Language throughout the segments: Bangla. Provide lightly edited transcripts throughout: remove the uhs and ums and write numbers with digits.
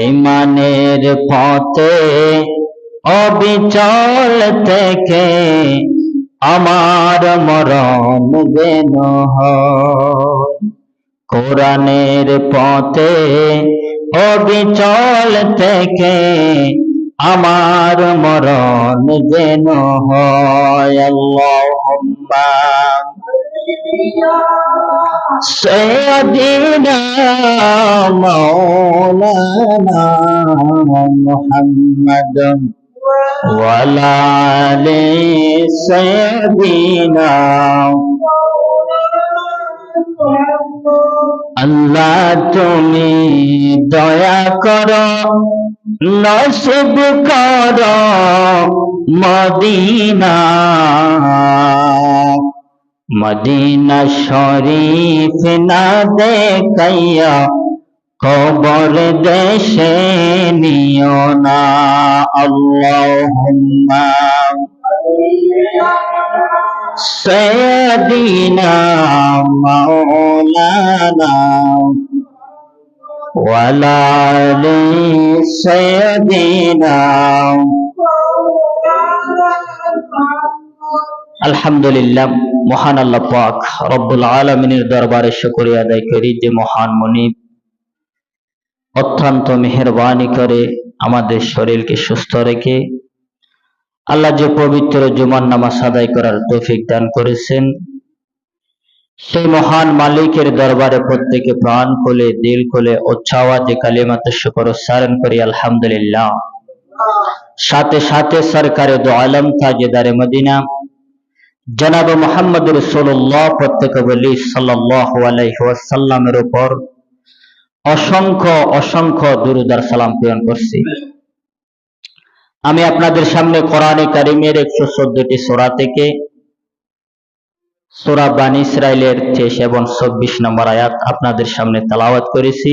ইমানের পথে অবিচল থেকে আমার মরণ যেন হয়। কোরআনের পথে অবিচল থেকে আমার মরণ যেন হয়। আল্লাহুম্মা সাইয়্যিদিনা মাওলানা মুহাম্মাদ ওয়া আলা আলি সাইয়্যিদিনা। আল্লাহ তুমি দয়া করো, নসিব করো মদিনা। মদিনা শরীফ না দেখাইয়া কবর দেশে নিও না। আল্লাহুম্মা সাইয়্যিদিনা মাওলানা ওয়া আলা আলি সাইয়্যিদিনা। আলহামদুলিল্লাহ, মহান আল্লাহ পাক রব্বুল আলামিনের দরবারে শুকরিয়া আদায় করি যে মহান মুনিব অত্যন্ত মেহেরবানি করে আমাদের শরীরকে সুস্থ রেখে আল্লাহ যে পবিত্র জুমার নামাজ আদায় করার তৌফিক দান করেছেন, সেই মহান মালিকের দরবারে প্রত্যেকে প্রাণ খুলে দিল খুলে উচ্চ আওয়াজে কালিমাতুশ শুকর উচ্চারণ করি আলহামদুলিল্লাহ। সাথে সাথে সরকারে দো আলম তাজেদারে মদিনা জনাব মুহাম্মদ রাসূলুল্লাহ প্রত্যেকে বলি সাল্লাল্লাহু আলাইহি ওয়াসাল্লামের উপর অসংখ্য অসংখ্য দুরূদ আর সালাম প্রেরণ করছি। আমি আপনাদের সামনে কোরআনে কারিমের 114টি সূরা থেকে সূরা বানী ইসরাইলের 23 এবং 24 নম্বর আয়াত আপনাদের সামনে তেলাওয়াত করেছি।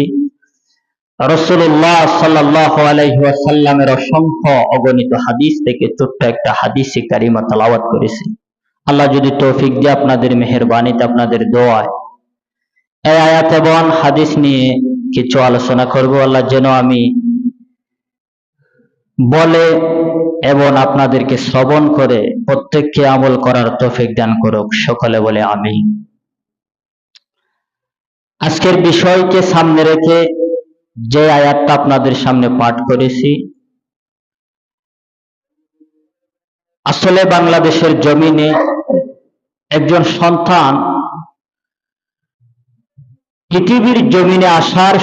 রাসূলুল্লাহ সাল্লাল্লাহু আলাইহি ওয়াসাল্লামের অসংখ্য অগণিত হাদিস থেকে ছোট্ট একটা হাদিসে কারিমা তেলাওয়াত করেছি। আল্লাহ যদি তৌফিক দিয়ে আপনাদের মেহেরবানিতে আপনাদের দোয়ায় এই আয়াত এবং হাদিস নিয়ে কিছু আলোচনা করব। আল্লাহ যেন আমি বলে এবং আপনাদেরকে শ্রবণ করে প্রত্যেককে আমল করার তৌফিক দান করুক। সকলে বলে আমিন। আজকের বিষয়কে সামনে রেখে যে আয়াতটা আপনাদের সামনে পাঠ করেছি, আসলে বাংলাদেশের জমিনে একজন সন্তান পৃথিবীর জমিনে আসার